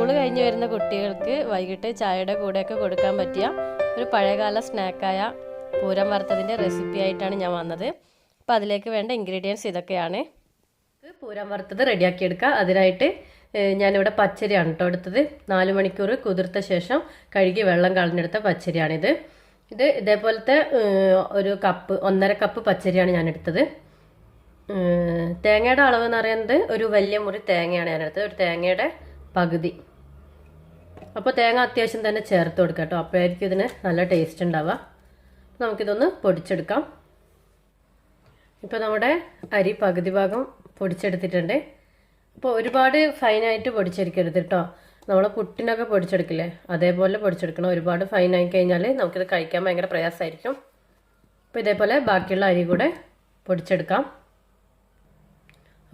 School കഴിഞ്ഞ് വരുന്ന കുട്ടികൾക്ക് വൈകിട്ട് ചായയുടെ കൂടെയൊക്കെ കൊടുക്കാൻ പറ്റിയ ഒരു പഴയകാല സ്നാക്കായ പൂരം വറുത്തതിൻ്റെ റെസിപ്പി ആയിട്ടാണ് ഞാൻ വന്നത്. അപ്പോൾ അതിലേക്ക് വേണ്ട ഇൻഗ്രീഡിയൻസ് ഇതൊക്കെയാണ്. പൂരം വറുത്തത് റെഡിയാക്കിയെടുക്കുക. അതിനായിട്ട് ഞാനിവിടെ പച്ചരിയാണ് കേട്ടോ എടുത്തത്. 4 മണിക്കൂർ കുതിർത്ത ശേഷം കഴുകി വെള്ളം കളഞ്ഞെടുത്ത പച്ചരിയാണിത്. ഇതേപോലത്തെ ഒരു കപ്പ് 1.5 കപ്പ് പച്ചരിയാണ് ഞാൻ എടുത്തത്. തേങ്ങയുടെ അളവ് എന്ന് പറയുന്നത് ഒരു വലിയ മുറി തേങ്ങയാണ് ഞാൻ എടുത്തത്, ഒരു തേങ്ങയുടെ പകുതി. അപ്പോൾ തേങ്ങ അത്യാവശ്യം തന്നെ ചേർത്ത് കൊടുക്കാം കേട്ടോ, അപ്പോഴായിരിക്കും ഇതിന് നല്ല ടേസ്റ്റ് ഉണ്ടാവുക. നമുക്കിതൊന്ന് പൊടിച്ചെടുക്കാം. ഇപ്പോൾ നമ്മുടെ അരി പകുതി ഭാഗം പൊടിച്ചെടുത്തിട്ടുണ്ട്. അപ്പോൾ ഒരുപാട് ഫൈനായിട്ട് പൊടിച്ചെടുക്കരുത് കേട്ടോ. നമ്മൾ പുട്ടിനൊക്കെ പൊടിച്ചെടുക്കില്ലേ, അതേപോലെ പൊടിച്ചെടുക്കണം. ഒരുപാട് ഫൈനായി കഴിഞ്ഞാൽ നമുക്കിത് കഴിക്കാൻ ഭയങ്കര പ്രയാസമായിരിക്കും. അപ്പോൾ ഇതേപോലെ ബാക്കിയുള്ള അരി കൂടെ പൊടിച്ചെടുക്കാം.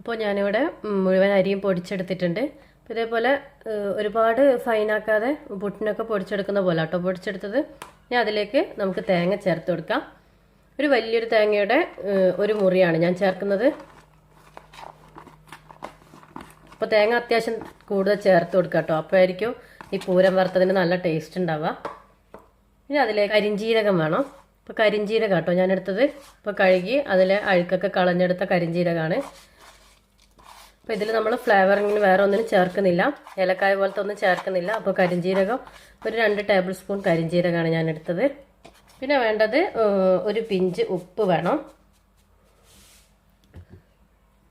അപ്പോൾ ഞാനിവിടെ മുഴുവൻ അരിയും പൊടിച്ചെടുത്തിട്ടുണ്ട്. അപ്പോൾ ഇതേപോലെ ഒരുപാട് ഫൈനാക്കാതെ പുട്ടിനൊക്കെ പൊടിച്ചെടുക്കുന്ന പോലെ കേട്ടോ പൊടിച്ചെടുത്തത്. ഇനി അതിലേക്ക് നമുക്ക് തേങ്ങ ചേർത്ത് കൊടുക്കാം. ഒരു വലിയൊരു തേങ്ങയുടെ ഒരു മുറിയാണ് ഞാൻ ചേർക്കുന്നത്. അപ്പോൾ തേങ്ങ അത്യാവശ്യം കൂടുതൽ ചേർത്ത് കൊടുക്കുക കേട്ടോ, അപ്പോഴായിരിക്കും ഈ പൂരം വറുത്തതിന് നല്ല ടേസ്റ്റ് ഉണ്ടാവുക. ഇനി അതിലേക്ക് കരിഞ്ജീരകം വേണം. അപ്പോൾ കരിഞ്ജീരകം കേട്ടോ ഞാൻ എടുത്തത്. അപ്പോൾ കഴുകി അതിലെ അഴുക്കൊക്കെ കളഞ്ഞെടുത്ത കരിഞ്ജീരകമാണ്. അപ്പോൾ ഇതിൽ നമ്മൾ ഫ്ലേവറിങ്ങിന് വേറെ ഒന്നിനും ചേർക്കുന്നില്ല, ഏലക്കായ പോലത്തെ ഒന്നും ചേർക്കുന്നില്ല. അപ്പോൾ കരിഞ്ജീരകം ഒരു 2 ടേബിൾ സ്പൂൺ കരിഞ്ജീരകമാണ് ഞാൻ എടുത്തത്. പിന്നെ വേണ്ടത് ഒരു പിഞ്ച് ഉപ്പ് വേണം.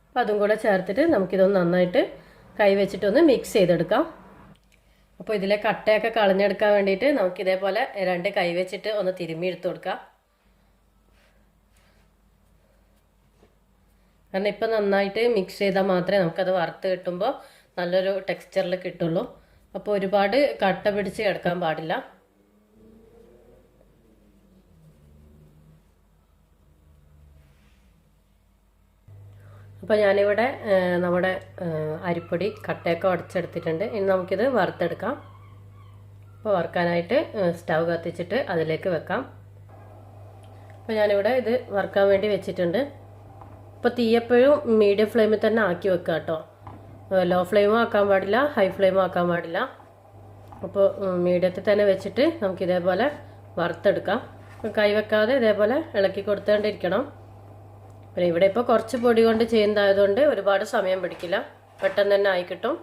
അപ്പോൾ അതും കൂടെ ചേർത്തിട്ട് നമുക്കിതൊന്ന് നന്നായിട്ട് കൈവച്ചിട്ടൊന്ന് മിക്സ് ചെയ്തെടുക്കാം. അപ്പോൾ ഇതിലെ കട്ടയൊക്കെ കളഞ്ഞെടുക്കാൻ വേണ്ടിയിട്ട് നമുക്കിതേപോലെ 2 കൈവച്ചിട്ട് ഒന്ന് തിരുമ്മി എടുത്ത് കൊടുക്കാം. കാരണം ഇപ്പം നന്നായിട്ട് മിക്സ് ചെയ്താൽ മാത്രമേ നമുക്കത് വറുത്ത് കിട്ടുമ്പോൾ നല്ലൊരു ടെക്സ്ചറിൽ കിട്ടുള്ളൂ. അപ്പോൾ ഒരുപാട് കട്ട പിടിച്ച് കിടക്കാൻ പാടില്ല. അപ്പോൾ ഞാനിവിടെ നമ്മുടെ അരിപ്പൊടി കട്ടയൊക്കെ ഉടച്ചെടുത്തിട്ടുണ്ട്. ഇനി നമുക്കിത് വറുത്തെടുക്കാം. അപ്പോൾ വറുക്കാനായിട്ട് സ്റ്റൗ കത്തിച്ചിട്ട് അതിലേക്ക് വെക്കാം. അപ്പോൾ ഞാനിവിടെ ഇത് വറുക്കാൻ വേണ്ടി വെച്ചിട്ടുണ്ട്. അപ്പോൾ തീ എപ്പോഴും മീഡിയം ഫ്ലെയിമിൽ തന്നെ ആക്കി വെക്കുക കേട്ടോ. ലോ ഫ്ലെയിമും ആക്കാൻ പാടില്ല, ഹൈ ഫ്ലെയിമും ആക്കാൻ പാടില്ല. അപ്പോൾ മീഡിയത്തിൽ തന്നെ വെച്ചിട്ട് നമുക്കിതേപോലെ വറുത്തെടുക്കാം. കൈവെക്കാതെ ഇതേപോലെ ഇളക്കി കൊടുത്തുകൊണ്ടിരിക്കണം. പിന്നെ ഇവിടെ ഇപ്പോൾ കുറച്ച് പൊടി കൊണ്ട് ചെയ്യുന്നതായതുകൊണ്ട് ഒരുപാട് സമയം പിടിക്കില്ല, പെട്ടെന്ന് തന്നെ ആയി കിട്ടും.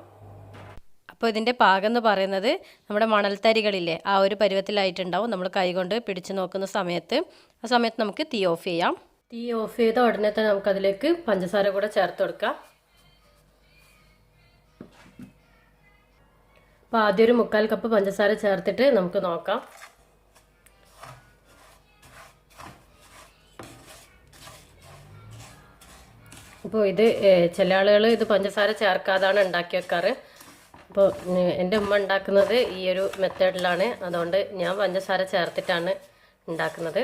അപ്പോൾ ഇതിൻ്റെ പാകം എന്ന് പറയുന്നത് നമ്മുടെ മണൽത്തരികളില്ലേ ആ ഒരു പരുവത്തിലായിട്ടുണ്ടാവും. നമ്മൾ കൈ കൊണ്ട് പിടിച്ച് നോക്കുന്ന സമയത്ത് ആ സമയത്ത് നമുക്ക് തീ ഓഫ് ചെയ്യാം. തീ ഓഫ് ചെയ്ത ഉടനെ തന്നെ നമുക്കതിലേക്ക് പഞ്ചസാര കൂടെ ചേർത്ത് കൊടുക്കാം. അപ്പോൾ ആദ്യം ഒരു 3/4 കപ്പ് പഞ്ചസാര ചേർത്തിട്ട് നമുക്ക് നോക്കാം. അപ്പോൾ ഇത് ചില ആളുകൾ ഇത് പഞ്ചസാര ചേർക്കാതാണ് ഉണ്ടാക്കി വെക്കാറ്. അപ്പോൾ എൻ്റെ ഉമ്മ ഉണ്ടാക്കുന്നത് ഈ ഒരു മെത്തേഡിലാണ്, അതുകൊണ്ട് ഞാൻ പഞ്ചസാര ചേർത്തിട്ടാണ് ഉണ്ടാക്കുന്നത്.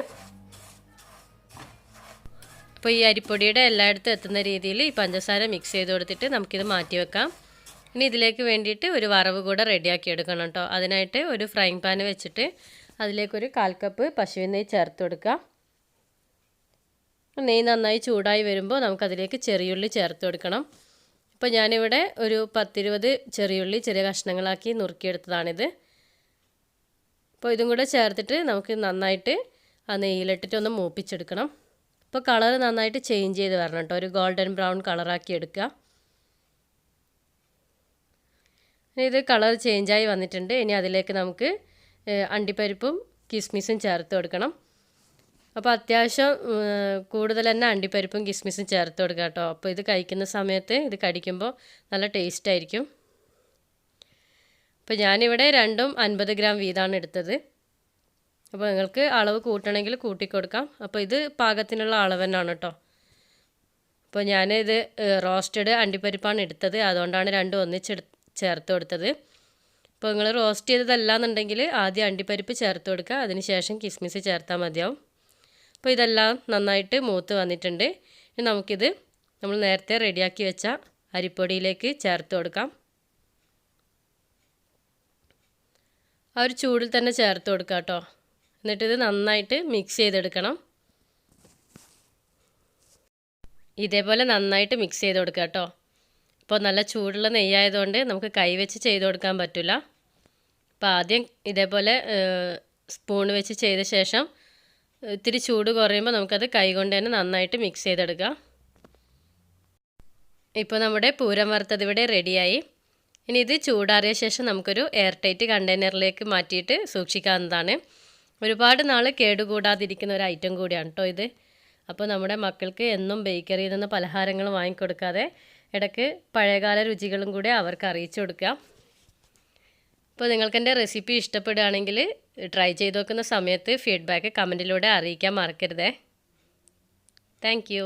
അപ്പോൾ ഈ അരിപ്പൊടിയുടെ എല്ലായിടത്തും എത്തുന്ന രീതിയിൽ ഈ പഞ്ചസാര മിക്സ് ചെയ്ത് കൊടുത്തിട്ട് നമുക്കിത് മാറ്റി വെക്കാം. ഇനി ഇതിലേക്ക് വേണ്ടിയിട്ട് ഒരു വറവ് കൂടെ റെഡിയാക്കി എടുക്കണം കേട്ടോ. അതിനായിട്ട് ഒരു ഫ്രൈങ് പാൻ വെച്ചിട്ട് അതിലേക്കൊരു 1/4 കപ്പ് പശുവിൻ നെയ്യ് ചേർത്ത് കൊടുക്കുക. നെയ്യ് നന്നായി ചൂടായി വരുമ്പോൾ നമുക്കതിലേക്ക് ചെറിയുള്ളി ചേർത്ത് കൊടുക്കണം. ഇപ്പോൾ ഞാനിവിടെ ഒരു 10-20 ചെറിയുള്ളി ചെറിയ കഷ്ണങ്ങളാക്കി നുറുക്കിയെടുത്തതാണിത്. അപ്പോൾ ഇതും കൂടെ ചേർത്തിട്ട് നമുക്ക് നന്നായിട്ട് ആ നെയ്യിലിട്ടിട്ട് ഒന്ന് മൂപ്പിച്ചെടുക്കണം. അപ്പോൾ കളർ നന്നായിട്ട് ചേഞ്ച് ചെയ്ത് വരണം കേട്ടോ, ഒരു ഗോൾഡൻ ബ്രൗൺ കളറാക്കി എടുക്കുക. ഇത് കളർ ചേഞ്ചായി വന്നിട്ടുണ്ട്. ഇനി അതിലേക്ക് നമുക്ക് അണ്ടിപ്പരിപ്പും കിസ്മിസും ചേർത്ത് കൊടുക്കണം. അപ്പോൾ അത്യാവശ്യം കൂടുതൽ തന്നെ അണ്ടിപ്പരിപ്പും കിസ്മിസും ചേർത്ത് കൊടുക്കുക കേട്ടോ. അപ്പോൾ ഇത് കഴിക്കുന്ന സമയത്ത് ഇത് കടിക്കുമ്പോൾ നല്ല ടേസ്റ്റ് ആയിരിക്കും. അപ്പോൾ ഞാനിവിടെ രണ്ടും 50 ഗ്രാം വീതമാണ് എടുത്തത്. അപ്പോൾ നിങ്ങൾക്ക് അളവ് കൂട്ടണമെങ്കിൽ കൂട്ടിക്കൊടുക്കാം. അപ്പോൾ ഇത് പാകത്തിനുള്ള അളവ് തന്നെയാണ് കേട്ടോ. അപ്പോൾ ഞാനിത് റോസ്റ്റഡ് അണ്ടിപ്പരിപ്പാണ് എടുത്തത്, അതുകൊണ്ടാണ് രണ്ടും ഒന്നിച്ച് ചേർത്ത് കൊടുത്തത്. അപ്പോൾ നിങ്ങൾ റോസ്റ്റ് ചെയ്തതല്ലാന്നുണ്ടെങ്കിൽ ആദ്യം അണ്ടിപ്പരിപ്പ് ചേർത്ത് കൊടുക്കുക, അതിന് ശേഷം കിസ്മിസ് ചേർത്താൽ മതിയാവും. അപ്പോൾ ഇതെല്ലാം നന്നായിട്ട് മൂത്ത് വന്നിട്ടുണ്ട്. ഇനി നമുക്കിത് നമ്മൾ നേരത്തെ റെഡിയാക്കി വെച്ച അരിപ്പൊടിയിലേക്ക് ചേർത്ത് കൊടുക്കാം. ആ ഒരു ചൂടിൽ തന്നെ ചേർത്ത് കൊടുക്കാം കേട്ടോ. എന്നിട്ടിത് നന്നായിട്ട് മിക്സ് ചെയ്തെടുക്കണം. ഇതേപോലെ നന്നായിട്ട് മിക്സ് ചെയ്ത് കൊടുക്കുക കേട്ടോ. അപ്പോൾ നല്ല ചൂടുള്ള നെയ്യായതുകൊണ്ട് നമുക്ക് കൈവച്ച് ചെയ്ത് കൊടുക്കാൻ പറ്റില്ല. അപ്പോൾ ആദ്യം ഇതേപോലെ സ്പൂൺ വെച്ച് ചെയ്ത ശേഷം ഇത്തിരി ചൂട് കുറയുമ്പോൾ നമുക്കത് കൈ കൊണ്ട് തന്നെ നന്നായിട്ട് മിക്സ് ചെയ്തെടുക്കാം. ഇപ്പോൾ നമ്മുടെ പൂരം വറുത്തത് ഇവിടെ റെഡിയായി. ഇനി ഇത് ചൂടാറിയ ശേഷം നമുക്കൊരു എയർ ടൈറ്റ് കണ്ടെയ്നറിലേക്ക് മാറ്റിയിട്ട് സൂക്ഷിക്കാവുന്നതാണ്. ഒരുപാട് നാൾ കേടുകൂടാതിരിക്കുന്ന ഒരു ഐറ്റം കൂടിയാണ് കേട്ടോ ഇത്. അപ്പോൾ നമ്മുടെ മക്കൾക്ക് എന്നും ബേക്കറിയിൽ നിന്ന് പലഹാരങ്ങൾ വാങ്ങിക്കൊടുക്കാതെ ഇടയ്ക്ക് പഴയകാല രുചികളും കൂടി അവർക്ക് അറിയിച്ചു കൊടുക്കുക. അപ്പോൾ നിങ്ങൾക്ക് എൻ്റെ റെസിപ്പി ഇഷ്ടപ്പെടുകയാണെങ്കിൽ ട്രൈ ചെയ്ത് നോക്കുന്ന സമയത്ത് ഫീഡ്ബാക്ക് കമൻറ്റിലൂടെ അറിയിക്കാൻ മറക്കരുതേ. Thank you.